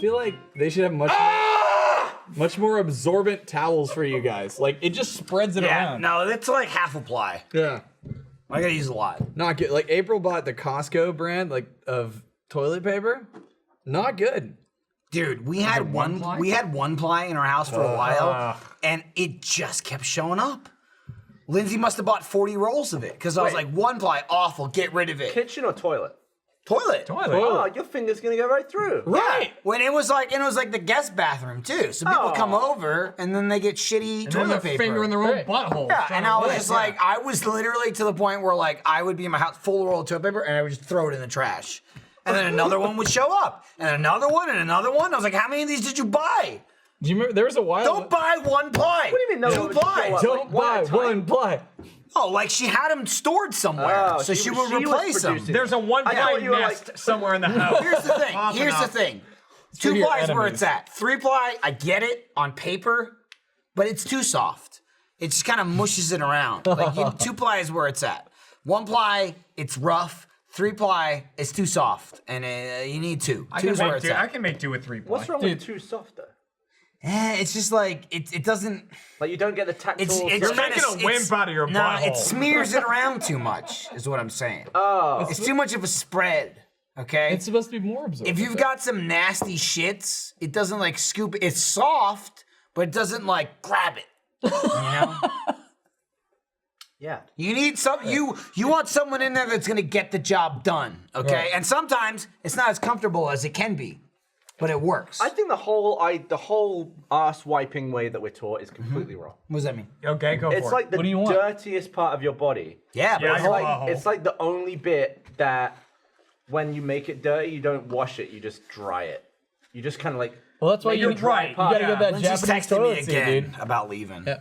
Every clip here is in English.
feel like they should have much more absorbent towels for you guys. Like, it just spreads it around. No, it's like half a ply. Yeah. I gotta use a lot. Not good. Like, April bought the Costco brand, like, of toilet paper. Not good. Dude, we had one ply in our house for a while, and it just kept showing up. Lindsay must have bought 40 rolls of it, because I was like, one ply, awful, get rid of it. Kitchen or toilet? Toilet. Oh, your finger's gonna go right through. Right. When it was like the guest bathroom too. So people come over and then they get shitty toilet paper. Finger in their own butthole. Yeah, and I was just like, I was literally to the point where like I would be in my house full roll of toilet paper and I would just throw it in the trash. And then another one would show up, and another one, and another one. I was like, how many of these did you buy? Do you remember there was a while? Don't buy one ply. What do you mean? No, 2 plies. Don't buy one ply. Oh, like she had them stored somewhere, so she would replace them. There's a one ply nest somewhere in the house. Here's the thing. Here's the thing. 2 ply is where it's at. 3 ply, I get it on paper, but it's too soft. It just kind of mushes it around. Like 2 ply is where it's at. 1 ply, it's rough. 3 ply is too soft, and you need 2. I 2 is where it's at. I can make 2 with 3 ply. What's wrong with too soft though? It's just like it doesn't. Like you don't get the tactile. You're making a wimp out of your butthole. It smears it around too much. Is what I'm saying. Oh, it's too much of a spread. Okay. It's supposed to be more absorbent. If you've got some nasty shits, it doesn't like scoop. It's soft, but it doesn't like grab it. You know. Yeah. You need some. You want someone in there that's gonna get the job done. Okay. Right. And sometimes it's not as comfortable as it can be. But it works. I think the whole ass wiping way that we're taught is completely wrong. What does that mean? Okay, go for it. It's like the dirtiest part of your body. Yeah, but it's like the only bit that when you make it dirty, you don't wash it, you just dry it. You just kind of like. Well, that's why you gotta get that Lindsay's Japanese texting me toilet seat, again dude. about leaving. Yeah.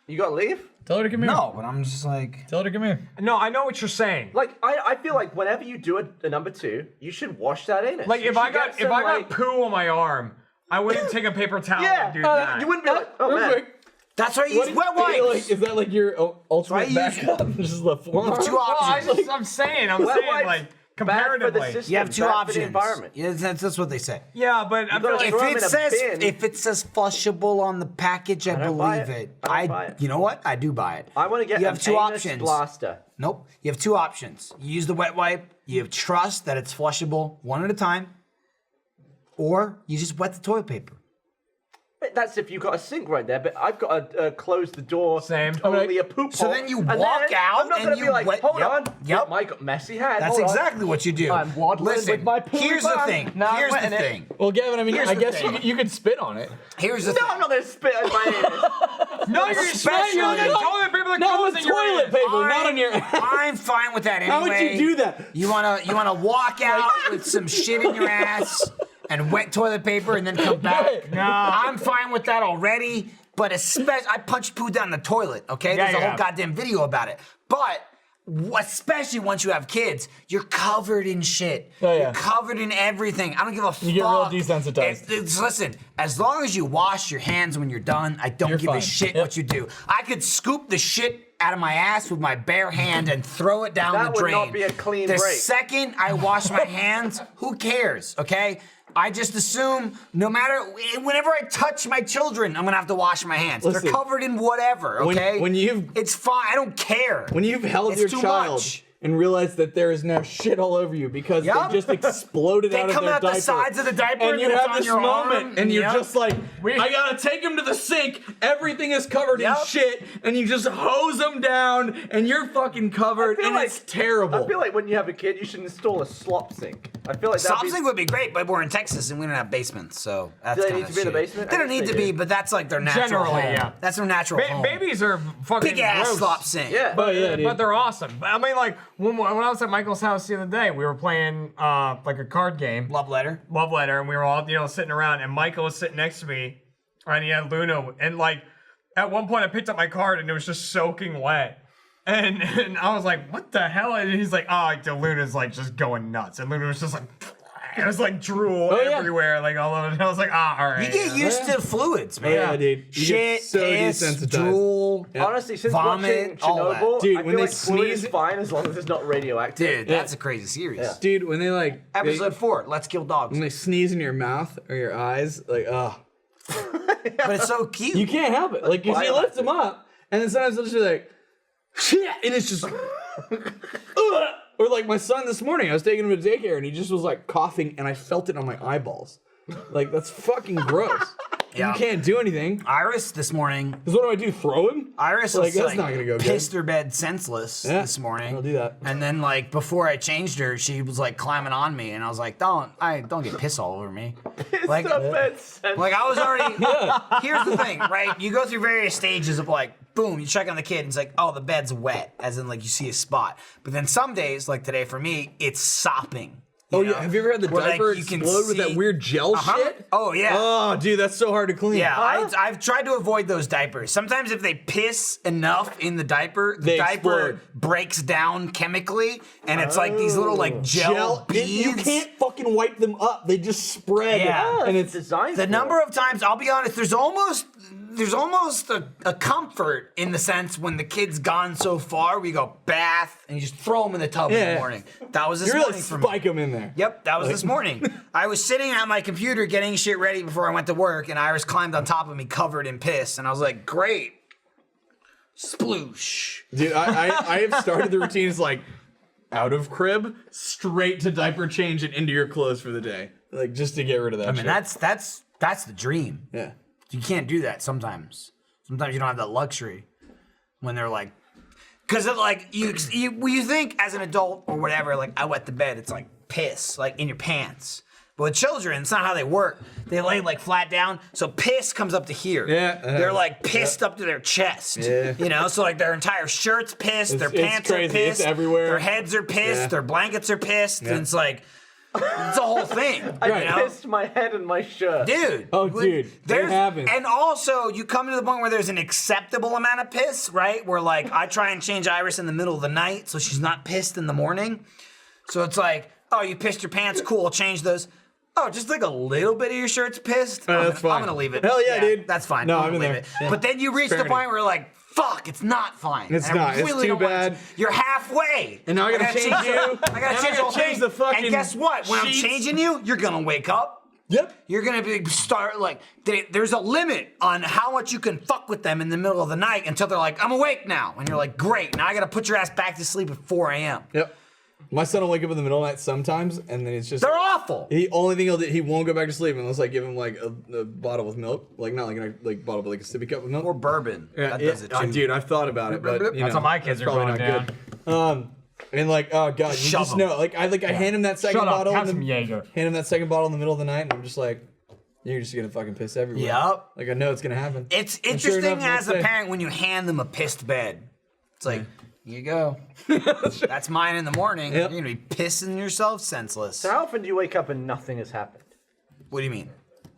You gotta leave? Tell her to come here. No, but I'm just like. Tell her to come here. No, I know what you're saying. Like I feel like whenever you do a number 2, you should wash that anus. Like if I got poo on my arm, I wouldn't take a paper towel and do that. You wouldn't be like, oh man. That's why you use wet wipes. Like, is that like your ultimate backup? Just the forearm? You have 2 options. I'm saying like comparatively. System, you have 2 options. For the environment. Yeah, that's what they say. Yeah, but I feel like if it says flushable on the package, I believe it. You know what? I do buy it. I want to get. You have 2 options. Blaster. Nope. You have 2 options. You use the wet wipe. You trust that it's flushable one at a time, or you just wet the toilet paper. That's if you've got a sink right there, but I've got to close the door. Same. Totally a poop So hole. then you And walk then out I'm not and gonna you be like, wet- hold yep, on. yep. My messy hand. That's hold exactly what you do. I'm waddling Listen, with my poop here's the on. thing. No, I'm Here's the wetting it. thing. Well, Gavin, I mean, Here's I the guess thing. you could spit on it. Here's the No, thing. I'm not gonna spit on my anus. no, you're Especially- on the toilet paper that No, goes with in your toilet anus. paper, not on your. I'm fine with that anyway. How would you do that? You wanna walk out with some shit in your ass and wet toilet paper and then come back? No. I'm fine with that already. But especially, I punched poo down the toilet. Okay, there's a whole goddamn video about it. But especially once you have kids, you're covered in shit. Oh, yeah. You're covered in everything. I don't give a fuck. You get real desensitized. Listen, as long as you wash your hands when you're done, I don't give a shit what you do. I could scoop the shit out of my ass with my bare hand and throw it down That the would drain. not be a clean the break. second I wash my hands, who cares, okay? I just assume whenever I touch my children, I'm gonna have to wash my hands. Listen, they're covered in whatever, okay? It's fine, I don't care. When you've held It's your too child much. and realized that there is now shit all over you because they just exploded They out of come their out diaper. the sides of the diaper and and you then it's have on this your moment arm. and you're Yep. just like, I gotta take him to the sink. Everything is covered in shit, and you just hose them down, and you're fucking covered, and it's terrible. I feel like when you have a kid, you should install a slop sink. I feel like Slop sink would be great, but we're in Texas and we don't have basements, so that's Do they kinda need to be in the shitty. basement? They I don't guess need they to be, do. but that's like their natural Generally, home. yeah. That's their natural home. Babies are fucking Big ass gross. slop sink. Yeah. Oh, yeah, dude. But they're awesome. I mean, like when I was at Michael's house the other day, we were playing like a card game, Love letter. Love Letter, and we were all sitting around, and Michael was sitting next to me, and he had Luna, and like at one point I picked up my card and it was just soaking wet. And I was like, what the hell? And he's like, oh, the Luna's like just going nuts. And Luna was just like, It was like drool everywhere, like all over. I was like, all right. You get used to fluids, man. Yeah, dude. You Shit, get so piss, desensitized. drool. Honestly, since Vomit, watching all that. Chernobyl, Dude, I when feel they like fluid is sneeze- fine as long as it's not radioactive. Dude, that's a crazy series. Yeah. Dude, when they like Episode 4, Let's Kill Dogs. when they sneeze in your mouth or your eyes, like But it's so cute. you can't help it. Like, 'cause you lift them up, and then sometimes they'll just be like, shit, and it's just, or like my son this morning, I was taking him to daycare, and he just was like coughing, and I felt it on my eyeballs. Like, that's fucking gross. Yeah. You can't do anything. Iris this morning. Because what do I do? Throw him? Iris Like, was that's like not gonna go good. pissed her bed senseless this morning. I'll do that. And then like before I changed her, she was like climbing on me, and I was like, don't get piss all over me. Like I was already. Here's the thing, right? You go through various stages of like, boom, you check on the kid, and it's like, oh, the bed's wet, as in like you see a spot. But then some days, like today for me, it's sopping. Oh know? yeah, have you ever had the Where, like, diaper you can explode with that see- weird gel shit? Oh yeah. Oh, dude, that's so hard to clean. Yeah, I've tried to avoid those diapers. Sometimes if they piss enough in the diaper, the They diaper explode. breaks down chemically, and it's like these little like gel beads. You can't fucking wipe them up. They just spread. Yeah. and it's designed The for number it. of times, I'll be honest, there's almost a comfort in the sense when the kid's gone so far, we go bath and you just throw them in the tub in the morning. That was this you really morning for me. spike them in there. Yep, that was this morning. I was sitting at my computer getting shit ready before I went to work, and Iris climbed on top of me covered in piss, and I was like, great. Sploosh. Dude, I have started the routine. It's like out of crib, straight to diaper change and into your clothes for the day. Like just to get rid of that. I mean, that's the dream. yeah. You can't do that sometimes. Sometimes you don't have that luxury when they're like, because like you think as an adult or whatever, like I wet the bed, it's like piss, like in your pants. But with children, it's not how they work. They lay like flat down, so piss comes up to here. Yeah, They're like pissed up to their chest. Yeah. You know, so like their entire shirt's pissed, their It's pants are crazy. pissed, It's everywhere. their heads are pissed, Yeah. their blankets are pissed, and it's like, it's a whole thing. I you know? pissed my head and my shirt. Dude. Oh, dude, There's, they haven't. and also, you come to the point where there's an acceptable amount of piss, right? Where, like, I try and change Iris in the middle of the night so she's not pissed in the morning. So it's like, oh, you pissed your pants, cool, I'll change those. Oh, just like a little bit of your shirt's pissed? That's fine. I'm gonna leave it. Hell yeah, dude. That's fine. No, I'm I'm gonna in leave there. it. Yeah. But then you reach the Fair point enough. where you're like, fuck, it's not fine. It's And I not. It's really too don't want it bad. to- You're halfway. And now I gotta change you. I gotta And I change gotta the whole change thing. the fucking And guess what? When sheets. I'm changing you, you're gonna wake up. Yep. You're gonna start like there's a limit on how much you can fuck with them in the middle of the night until they're like, I'm awake now, and you're like, great. Now I gotta put your ass back to sleep at 4 a.m. Yep. My son will wake up in the middle of the night sometimes, and then it's just They're awful. The only thing he'll do, he won't go back to sleep unless I give him like a bottle with milk, like not like a bottle, but like a sippy cup with milk. Or bourbon. That does it too. Dude, I've thought about it, but you That's know, how my kids that's are probably going not good. And like, oh god, you Shove just 'em. know, like I hand him that second Shut up, bottle, have in some the, Jaeger. hand him that second bottle in the middle of the night, and I'm just like, you're just gonna fucking piss everywhere. Yep. Like I know it's gonna happen. It's And sure interesting enough, as next a day- parent when you hand them a pissed bed. It's like, here you go. That's mine in the morning. Yep. You're gonna be pissing yourself senseless. So how often do you wake up and nothing has happened? What do you mean?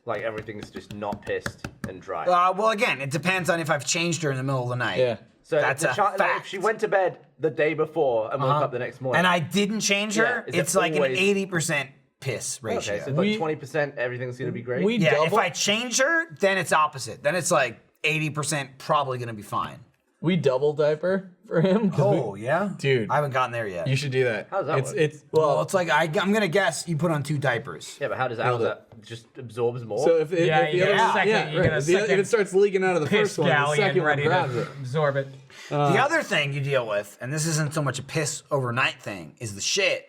Like everything's just not pissed and dry. Well, again, it depends on if I've changed her in the middle of the night. Yeah. So That's the a like, fact. if she went to bed the day before and woke up the next morning. And I didn't change her, Yeah, is it it's like always- an 80% piss ratio. okay, so it's like 20%, everything's gonna be great. We Yeah, if double, I change her, then it's opposite. Then it's like 80% probably gonna be fine. we double diaper for him. 'cause Oh we- yeah, Dude. I haven't gotten there yet. you should do that. How does that it's, work? It's well, it's like I'm gonna guess you put on 2 diapers. yeah, but how does Nailed that just absorbs more? so if, Yeah, if the you get other a second- yeah, you right. get a If, the- if second it starts leaking out of the Piss first one, the galleon second one ready grabs to it. absorb it. The other thing you deal with, and this isn't so much a piss overnight thing, is the shit.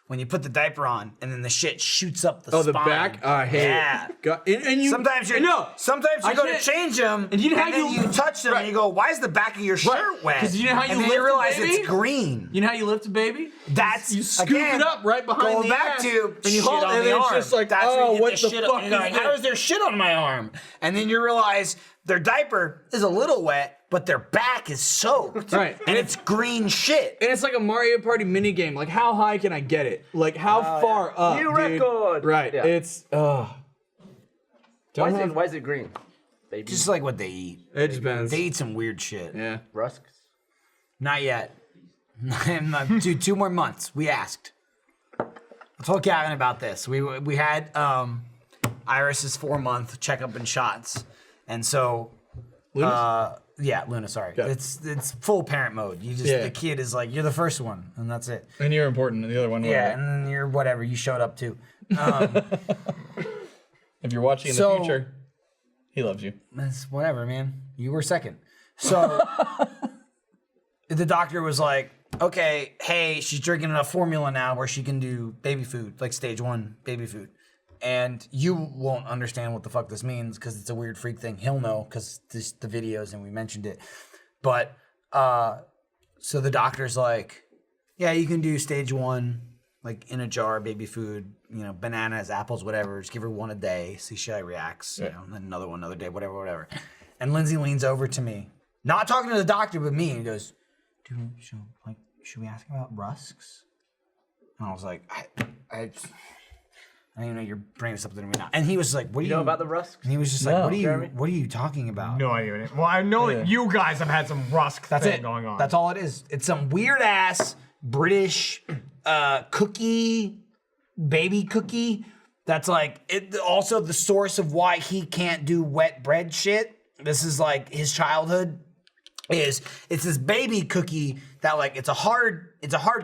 When you put the diaper on and then the shit shoots up the Oh, spine. the back? Oh, I hate Yeah. it. God, and you, Sometimes you Sometimes you I go to can't- change them, and you know how then you- you touch them, and you go, "Why is the back of your shirt wet?" 'Cause you know how you and then lift you a realize baby? it's green. You know how you lift a baby? That's You scoop again, it up right behind going the back ass, to and you shit hold it, on and the then it's arm. just like, That's oh, when you get what the the shit fuck on, you're is like, this? how is there shit on my arm? And then you realize their diaper is a little wet, but their back is soaked. Right. And it's green shit. And it's like a Mario Party mini game. Like, how high can I get it? Like, how far up? New dude? record! Right. Yeah. It's why, don't why is it green? Baby Just like what they eat. it depends. They eat some weird shit. Yeah. Rusks. Not yet. Dude, 2 more months. We asked. told Gavin about this. We had Iris's 4-month checkup and shots, and so Luna. Sorry, it's full parent mode. You just the kid is like, you're the first one, and that's it. And you're important, and the other one. Yeah, and then you're whatever. You showed up too. If you're watching in the future, he loves you. That's whatever, man. You were second. So the doctor was like, okay, hey, she's drinking enough formula now where she can do baby food, like stage 1 baby food. And you won't understand what the fuck this means because it's a weird freak thing. He'll know because the videos and we mentioned it. But so the doctor's like, yeah, you can do stage 1, like in a jar, baby food, bananas, apples, whatever. Just give her one a day, see how she reacts, and then another one another day, whatever. And Lindsay leans over to me, not talking to the doctor, but me, and he goes, dude, should we ask about Rusks? And I was like, I don't even know you're bringing something to me now. And he was like, what do you know about the Rusks? And he was just like, what are you talking about? No idea. Well, I know that you guys have had some Rusk thing going on. That's all it is. It's some weird ass British cookie, baby cookie. That's like also the source of why he can't do wet bread shit. This is like his childhood. It's this baby cookie that like it's a hard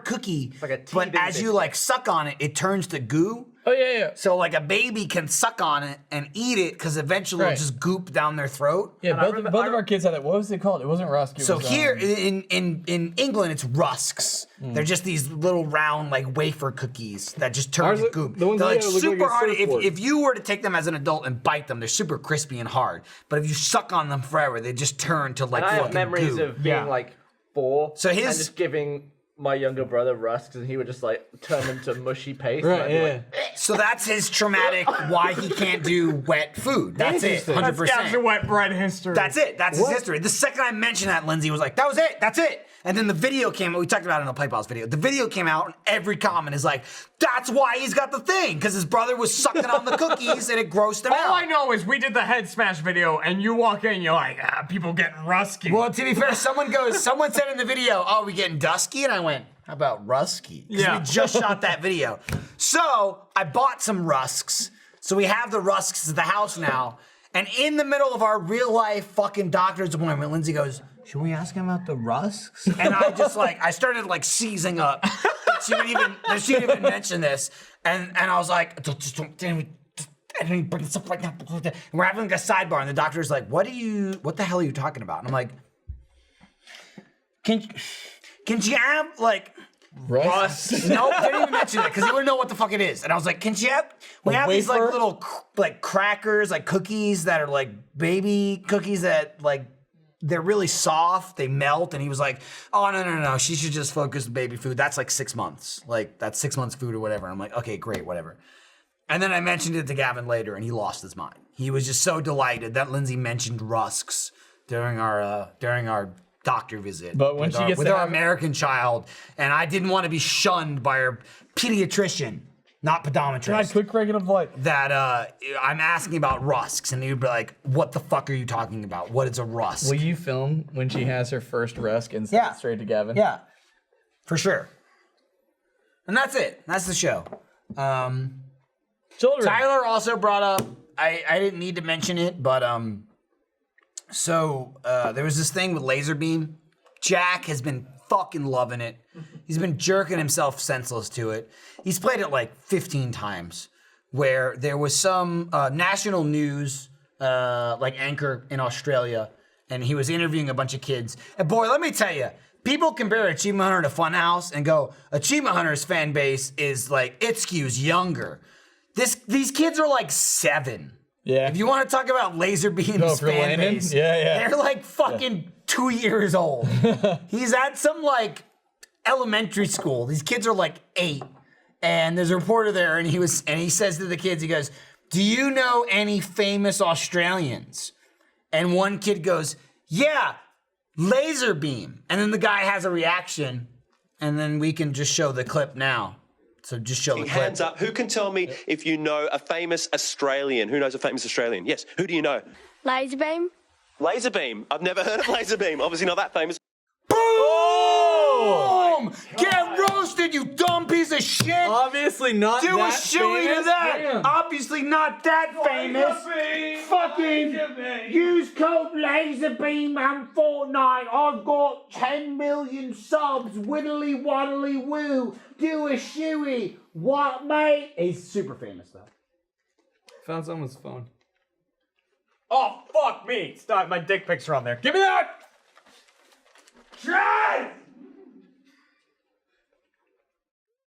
cookie, like a but as you like suck on it, it turns to goo. Oh yeah. So like a baby can suck on it and eat it because eventually it'll just goop down their throat. Yeah, both of our kids had that. What was it called? It wasn't Rusk. So here in England, it's Rusks. They're just these little round like wafer cookies that just turn to goop. The ones they're like look super like a hard. surfboard. If you were to take them as an adult and bite them, they're super crispy and hard. But if you suck on them forever, they just turn to like And I fucking have memories goo. of being like 4 So and his- just giving my younger brother Rusks, and he would just like turn them to mushy paste. and I'd Right. be Yeah. like, So that's his traumatic why he can't do wet food. That's it, Interesting. 100%. That's the wet bread history. That's it. That's his history. The second I mentioned that, Lindsay was like, that was it. That's it. And then the video came out. We talked about it in the Play Pals video. The video came out, and every comment is like, that's why he's got the thing. Because his brother was sucking on the cookies, and it grossed him out. All I know is we did the head smash video, and you walk in, you're like, people getting rusky. Well, to be fair, someone said in the video, oh, we getting dusky? And I went, how about rusky? Because we just shot that video. So I bought some Rusks. So we have the Rusks at the house now. And in the middle of our real life fucking doctor's appointment, Lindsay goes, should we ask him about the Rusks? And I just I started like seizing up. She didn't even mention this. And I was like, I didn't even bring this up right now. And we're having like a sidebar, and the doctor's like, what the hell are you talking about? And I'm like, can she have like Rusk? No, didn't even mention it because he wouldn't know what the fuck it is. And I was like, can she have? We have these like wafer? little like crackers, like cookies that are like baby cookies that like they're really soft, they melt. And he was like, oh no, she should just focus on baby food. That's like 6 months, like that's 6 months food or whatever. I'm like, okay, great, whatever. And then I mentioned it to Gavin later, and he lost his mind. He was just so delighted that Lindsay mentioned Rusks during our doctor visit. But when she gets with to our have- American child, and I didn't want to be shunned by her pediatrician, not God, podiatrist. quit cracking up like. That I'm asking about Rusks, and he'd be like, "What the fuck are you talking about? What is a Rusk?" Will you film when she has her first Rusk and send it straight to Gavin? Yeah, for sure. And that's it. That's the show. Children. Tyler also brought up. I didn't need to mention it, but So there was this thing with Laserbeam. Jack has been fucking loving it. He's been jerking himself senseless to it. He's played it like 15 times. Where there was some national news like anchor in Australia, and he was interviewing a bunch of kids. And boy, let me tell you, people compare Achievement Hunter to Funhouse and go, Achievement Hunter's fan base is like, it skews younger. These kids are like 7. Yeah. If you want to talk about Laserbeam's for fan Landon? base, Yeah. they're like fucking 2 years old. He's at some like elementary school. These kids are like 8. And there's a reporter there, and he says to the kids, he goes, do you know any famous Australians? And one kid goes, yeah, Laserbeam. And then the guy has a reaction, and then we can just show the clip now. So just show the clip. Hands up. Who can tell me if you know a famous Australian? Who knows a famous Australian? Yes. Who do you know? Laserbeam. Laserbeam. I've never heard of Laserbeam. Obviously not that famous. Boom! Get roasted, you dumb piece of shit. Obviously not Do a that shoey to famous. that. Damn. Obviously not that famous. Fucking use code Laserbeam and Fortnite. I've got 10 million subs. Widdly waddly woo. Do a shoey. What, mate? He's super famous though. Found someone's phone. Oh, fuck me. Stop, my dick pics are on there. Give me that! Shred!